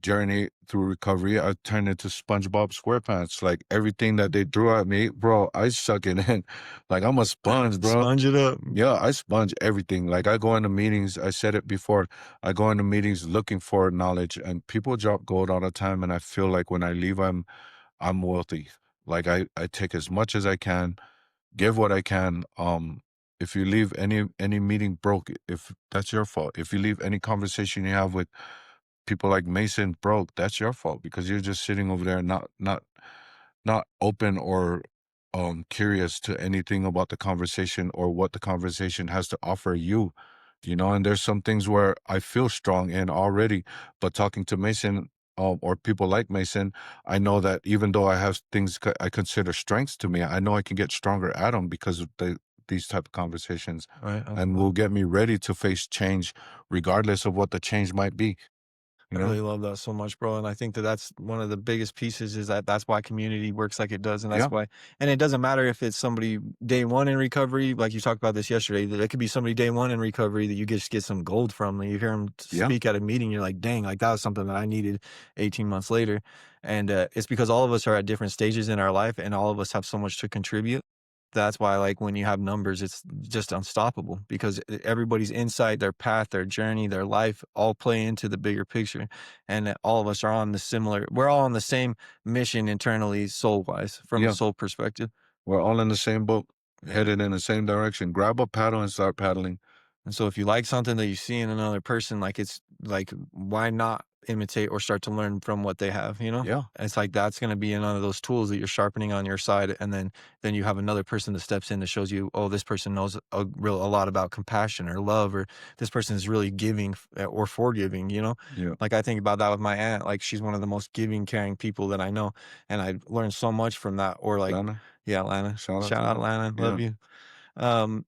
journey through recovery, I turned into SpongeBob SquarePants. Like everything that they threw at me, bro, I suck it in. Like I'm a sponge, bro. Sponge it up. Yeah, I sponge everything. Like I go into meetings, I said it before, I go into meetings looking for knowledge, and people drop gold all the time, and I feel like when I leave I'm wealthy. Like I take as much as I can, give what I can. If you leave any meeting broke, if that's your fault. If you leave any conversation you have with people like Mason broke, that's your fault because you're just sitting over there not open or curious to anything about the conversation or what the conversation has to offer you. And there's some things where I feel strong in already, but talking to Mason, or people like Mason, I know that even though I have things I consider strengths to me, I know I can get stronger at them because of these type of conversations, Right, and will absolutely. get me ready to face change regardless of what the change might be. you I know? really love that so much, bro, and I think that that's one of the biggest pieces is that that's why community works like it does, and that's Yeah, why and it doesn't matter if it's somebody day 1 in recovery, like you talked about this yesterday, that it could be somebody day 1 in recovery that you just get some gold from, and you hear them yeah, speak at a meeting, you're like, "Dang, like, that was something that I needed 18 months later," and, it's because all of us are at different stages in our life, and all of us have so much to contribute. That's why, like, when you have numbers, it's just unstoppable because everybody's insight, their path, their journey, their life all play into the bigger picture. And all of us are on the similar, we're all on the same mission internally, soul wise, from a yeah. soul perspective. We're all in the same boat, Yeah. headed in the same direction. Grab a paddle and start paddling. And so if you like something that you see in another person, like it's like, why not imitate or start to learn from what they have, you know? Yeah, It's like that's going to be one of those tools that you're sharpening on your side. And then you have another person that steps in that shows you, oh, this person knows a lot about compassion or love, or this person is really giving or forgiving, you know? yeah. Like I think about that with my aunt. Like she's one of the most giving, caring people that I know. And I learned so much from that. Or like, Lana, yeah, Lana. shout out to Shout out her. Lana. Love Yeah, you. Um,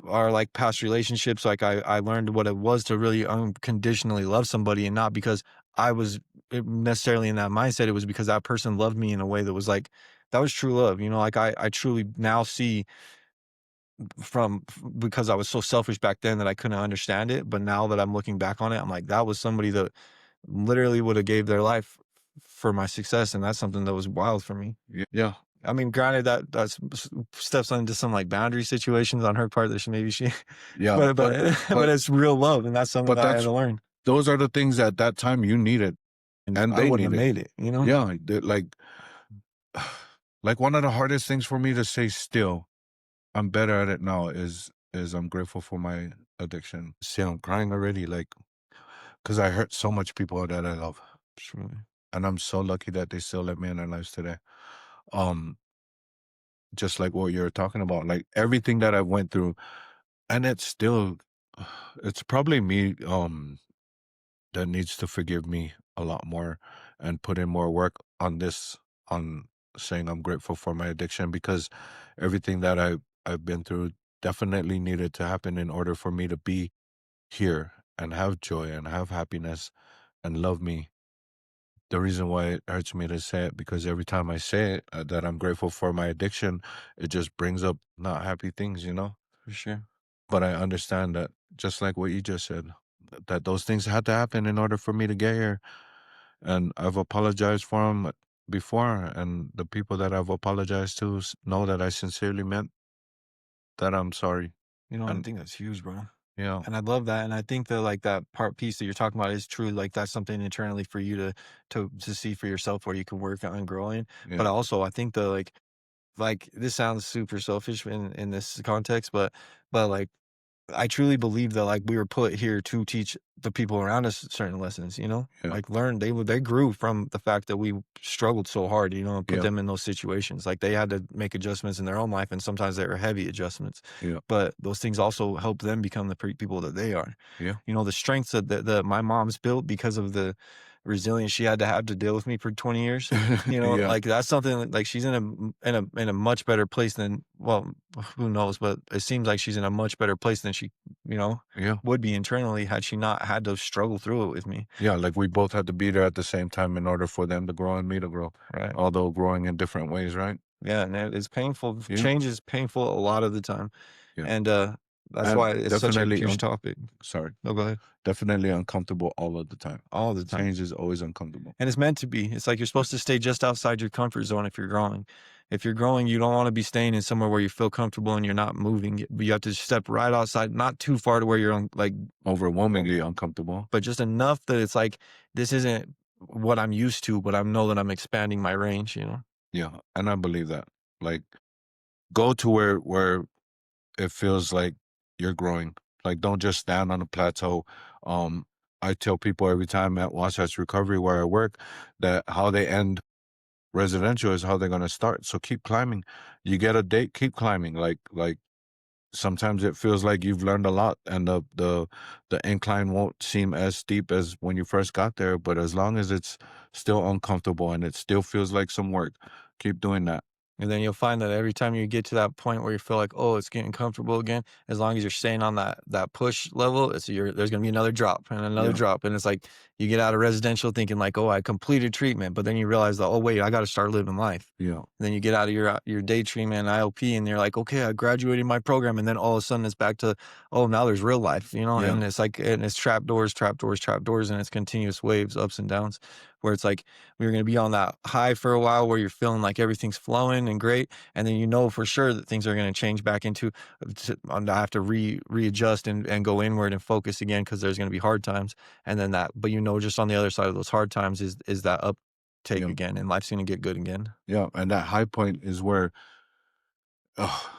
our like past relationships, like I learned what it was to really unconditionally love somebody, and not because I was necessarily in that mindset. It was because that person loved me in a way that was like that was true love. You know, like I truly now see because I was so selfish back then that I couldn't understand it. But now that I'm looking back on it, I'm like that was somebody that literally would have gave their life for my success, and that's something that was wild for me. yeah, I mean, granted that steps into some like boundary situations on her part that she yeah. but but it's real love, and that's something But that I had that's to learn, those are the things at that time you needed and and I they wouldn't have needed. made it, you know? Yeah, like one of the hardest things for me to say still, I'm better at it now is I'm grateful for my addiction. See, I'm crying already, like, because I hurt so much people that I love. Truly. And I'm so lucky that they still let me in their lives today. Um, just like what you're talking about, like everything that I went through, and it's still, it's probably me that needs to forgive me a lot more and put in more work on this, on saying I'm grateful for my addiction because everything that I've been through definitely needed to happen in order for me to be here and have joy and have happiness and love me. The reason why it hurts me to say it because every time I say it that I'm grateful for my addiction, it just brings up not happy things, you know? For sure. But I understand that just like what you just said, that those things had to happen in order for me to get here. And I've apologized for them before, and the people that I've apologized to know that I sincerely meant that I'm sorry. You know, I And think that's huge, bro. yeah, And I love that, and I think that, like, that part piece that you're talking about is true, like, that's something internally for you to see for yourself where you can work on growing, but yeah, also I think that, like, this sounds super selfish in this context, but, like, I truly believe that, like, we were put here to teach the people around us certain lessons, you know? yeah, Like, they grew from the fact that we struggled so hard, you know, and put yeah, them in those situations. Like, they had to make adjustments in their own life, and sometimes they were heavy adjustments. yeah, But those things also help them become the people that they are. yeah, You know, the strengths that my mom's built because of the resilience she had to have to deal with me for 20 years. You know, yeah, like, that's something like, she's in a much better place than well, who knows, but it seems like she's in a much better place than she, you know, yeah, would be internally had she not had to struggle through it with me. yeah. Like we both had to be there at the same time in order for them to grow and me to grow, Right. although growing in different ways, right? Yeah, and it's painful. Yeah, Change is painful a lot of the time. yeah. And that's And why it's such a definitely, huge topic. sorry, No, go ahead. definitely uncomfortable all of the time. All the time. Change is always uncomfortable. And it's meant to be. It's like you're supposed to stay just outside your comfort zone if you're growing. If you're growing, you don't want to be staying in somewhere where you feel comfortable and you're not moving. But you have to step right outside, not too far to where you're on, like, Overwhelmingly uncomfortable. but just enough that it's like this isn't what I'm used to, but I know that I'm expanding my range, you know? Yeah, and I believe that. Like, go to where it feels like you're growing. Like, don't just stand on a plateau. Um, I tell people every time at Wasatch Recovery where I work that how they end residential is how they're gonna start. So keep climbing. You get a date, keep climbing. Like sometimes it feels like you've learned a lot and the incline won't seem as steep as when you first got there, but as long as it's still uncomfortable and it still feels like some work, keep doing that. And then you'll find that every time you get to that point where you feel like, oh, it's getting comfortable again, as long as you're staying on that push level, there's gonna be another drop and another Yeah, drop. And it's like You get out of residential thinking like, oh, I completed treatment, but then you realize that, oh wait, I got to start living life. Yeah. And then you get out of your day treatment IOP, and you're like, okay, I graduated my program, and then all of a sudden it's back to, oh, now there's real life, Yeah. and it's like, and it's trap doors, trap doors, trap doors, and it's continuous waves, ups and downs, where it's like we're gonna be on that high for a while where you're feeling like everything's flowing and great, and then you know for sure that things are gonna change back into, I have to readjust and go inward and focus again because there's gonna be hard times, and then that, but just on the other side of those hard times is that uptake Yeah. again, and life's gonna get good again. Yeah. And that high point is where, ugh,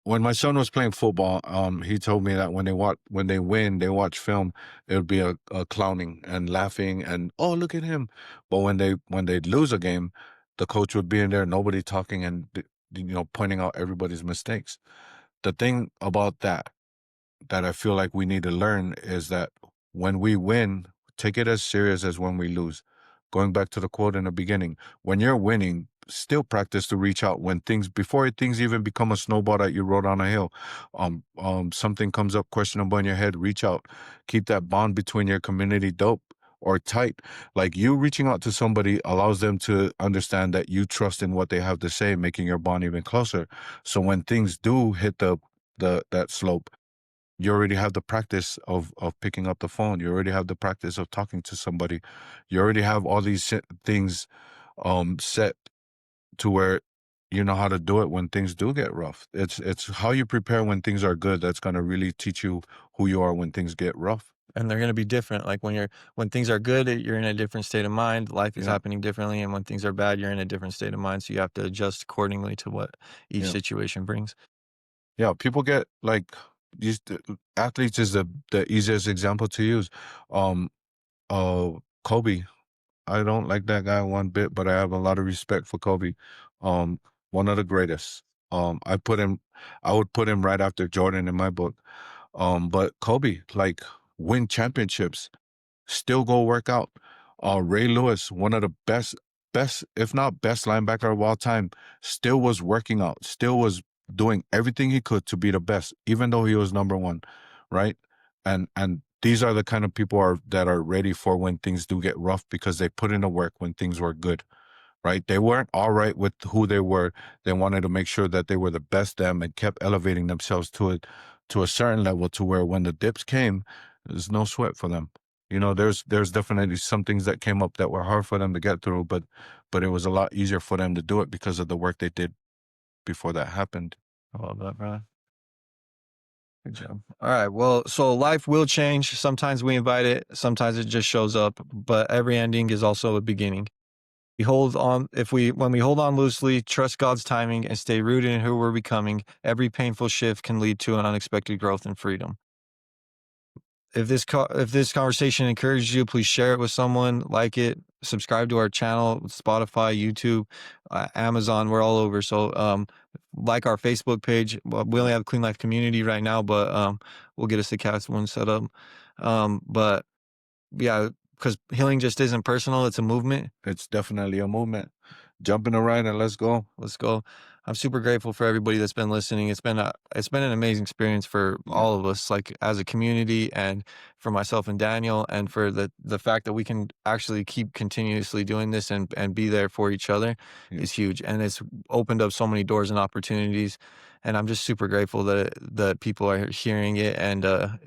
when my son was playing football, he told me that when they win, they watch film. It would be a clowning and laughing and, oh, look at him. But when they lose a game, the coach would be in there, nobody talking and pointing out everybody's mistakes. The thing about that I feel like we need to learn is that when we win, take it as serious as when we lose. Going back to the quote in the beginning, when you're winning, still practice to reach out when before things even become a snowball that you rode on a hill. Something comes up questionable in your head, reach out. Keep that bond between your community dope or tight. Like you reaching out to somebody allows them to understand that you trust in what they have to say, making your bond even closer. So when things do hit that slope, you already have the practice of picking up the phone. You already have the practice of talking to somebody. You already have all these things set to where you know how to do it when things do get rough. It's how you prepare when things are good that's going to really teach you who you are when things get rough. And they're gonna be different. Like when things are good, you're in a different state of mind. Life is Yeah, happening differently, and when things are bad, you're in a different state of mind. So you have to adjust accordingly to what each yeah, situation brings. yeah. People get like these athletes is the easiest example to use. Um, uh, Kobe. I don't like that guy one bit, but I have a lot of respect for Kobe. Um, One of the greatest. I would put him right after Jordan in my book. But Kobe, like, win championships, still go work out. Ray Lewis, one of the best, if not best linebacker of all time, still was working out, still was doing everything he could to be the best, even though he was number one, right? And these are the kind of people that are ready for when things do get rough because they put in the work when things were good, right? They weren't all right with who they were. They wanted to make sure that they were the best them and kept elevating themselves to a certain level to where when the dips came, there's no sweat for them. There's definitely some things that came up that were hard for them to get through, but it was a lot easier for them to do it because of the work they did before that happened. I love that, brother. Good job. All right. Well, so life will change. Sometimes we invite it, sometimes it just shows up, but every ending is also a beginning. We hold on if we when we hold on loosely, trust God's timing, and stay rooted in who we're becoming, every painful shift can lead to an unexpected growth and freedom. If this conversation encourages you, please share it with someone, like it, subscribe to our channel, Spotify, YouTube, Amazon, we're all over. So like our Facebook page. Well, we only have Clean Life Community right now, but we'll get us the cast one set up. But yeah, because healing just isn't personal, it's a movement. It's definitely a movement. Jump in the ride and let's go. Let's go. I'm super grateful for everybody that's been listening. It's been an amazing experience for Yeah, all of us, like as a community, and for myself and Daniel, and for the fact that we can actually keep continuously doing this and be there for each other yeah, is huge. And it's opened up so many doors and opportunities. And I'm just super grateful that people are hearing it and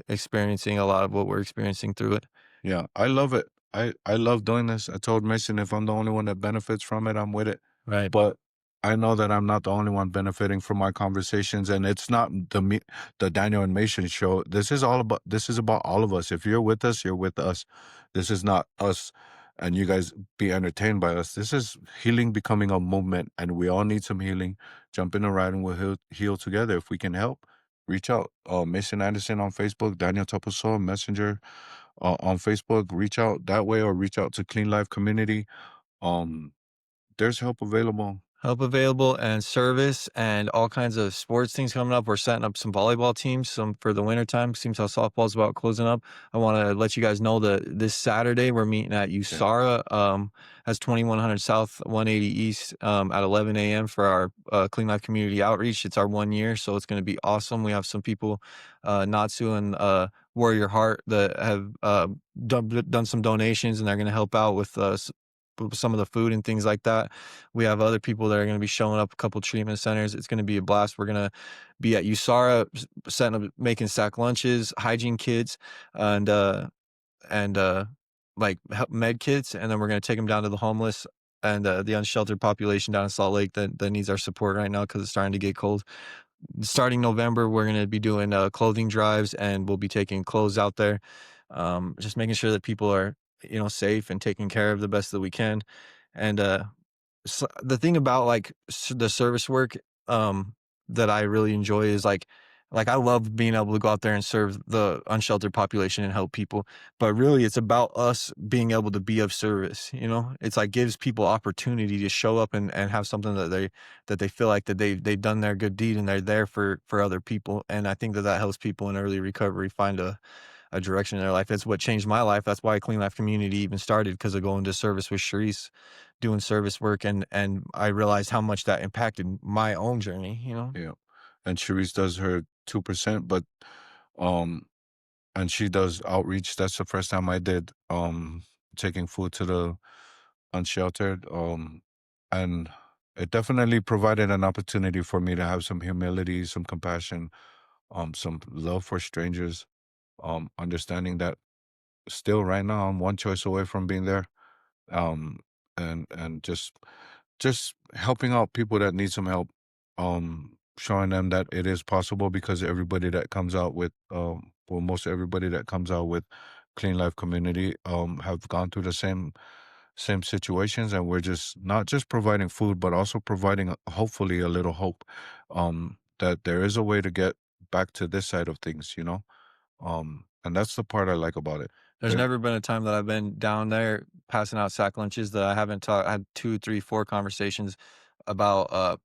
experiencing a lot of what we're experiencing through it. yeah. I love it. I love doing this. I told Mason if I'm the only one that benefits from it, I'm with it. Right. But I know that I'm not the only one benefiting from my conversations, and it's not the Daniel and Mason show. This is about all of us. If you're with us, you're with us. This is not us, and you guys be entertained by us. This is healing becoming a movement, and we all need some healing. Jump in the ride, and we'll heal together. If we can help, reach out. Mason Anderson on Facebook, Daniel Tapusoa Messenger on Facebook. Reach out that way, or reach out to Clean Life Community. Um, there's help available. Help available and service and all kinds of sports things coming up. We're setting up some volleyball teams, some for the winter time. Seems how softball's about closing up. I want to let you guys know that this Saturday we're meeting at Okay. USARA, as 2100 South, 180 East, at 11 a.m. for our Clean Life Community Outreach. It's our 1 year, so it's going to be awesome. We have some people, Natsu and Warrior Heart that have done some donations, and they're going to help out with with some of the food and things like that. We have other people that are going to be showing up, a couple treatment centers. It's going to be a blast. We're going to be at USARA setting up, making sack lunches, hygiene kits, and like med kits, and then we're going to take them down to the homeless and the unsheltered population down in Salt Lake that needs our support right now because it's starting to get cold. Starting November, we're going to be doing clothing drives, and we'll be taking clothes out there, just making sure that people are, safe and taken care of the best that we can. And the thing about like the service work that I really enjoy is like I love being able to go out there and serve the unsheltered population and help people. But really it's about us being able to be of service, you know? It's like gives people opportunity to show up and have something that they feel like that they've done their good deed and they're there for other people. And I think that that helps people in early recovery find a direction in their life. That's what changed my life. That's why Clean Life Community even started, because of going to service with Sharice, doing service work, and I realized how much that impacted my own journey, you know? Yeah. And Cherise does her 2%, but um and she does outreach. That's the first time I did taking food to the unsheltered. And it definitely provided an opportunity for me to have some humility, some compassion, some love for strangers, understanding that still right now I'm one choice away from being there. Um and just helping out people that need some help, showing them that it is possible, because everybody that comes out with well, most everybody that comes out with Clean Life Community have gone through the same situations, and we're just not just providing food but also providing hopefully a little hope, that there is a way to get back to this side of things, and that's the part I like about it. There's There, never been a time that I've been down there passing out sack lunches that I haven't had 2, 3, 4 conversations about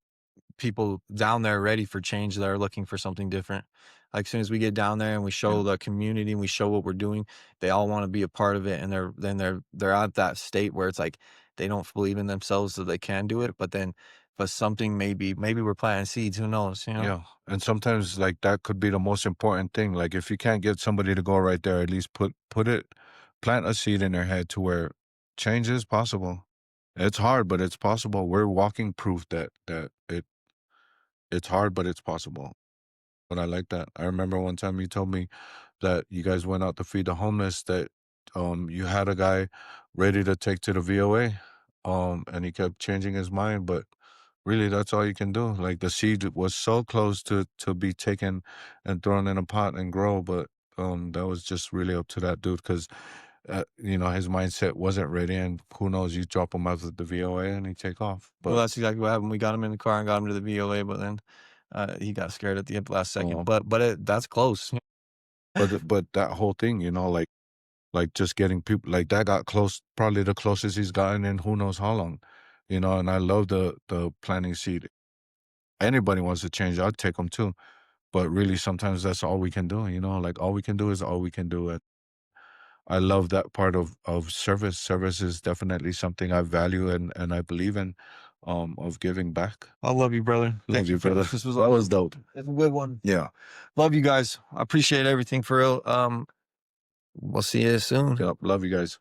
people down there ready for change that are looking for something different. Like, as soon as we get down there and we show yeah. the community and we show what we're doing, they all want to be a part of it, and they're at that state where it's like they don't believe in themselves that they can do it, but something, maybe we're planting seeds, who knows, you know? Yeah, and sometimes like that could be the most important thing. Like if you can't get somebody to go right there, at least plant a seed in their head to where change is possible. It's hard, but it's possible. We're walking proof that it's hard, but it's possible. But I like that. I remember one time you told me that you guys went out to feed the homeless, that you had a guy ready to take to the VOA, and he kept changing his mind, but really that's all you can do. Like the seed was so close to be taken and thrown in a pot and grow, but that was just really up to that dude, because his mindset wasn't ready, and who knows, you drop him out of the VOA and he take off. Well, But that's exactly what happened. We got him in the car and got him to the VOA, but then he got scared at the last second. um That's close. but that whole thing, like just getting people like that got close, probably the closest he's gotten in who knows how long, and I love the planting seed. Anybody wants to change, I'd take them too. But really, sometimes that's all we can do, like all we can do is all we can do. And I love that part of service. Service is definitely something I value and I believe in, of giving back. I love you, brother. Love Thank you you, for brother. this. This was That was awesome. dope. It's a good one. Yeah. Love you guys. I appreciate everything for real. We'll see you soon. Yep. Love you guys.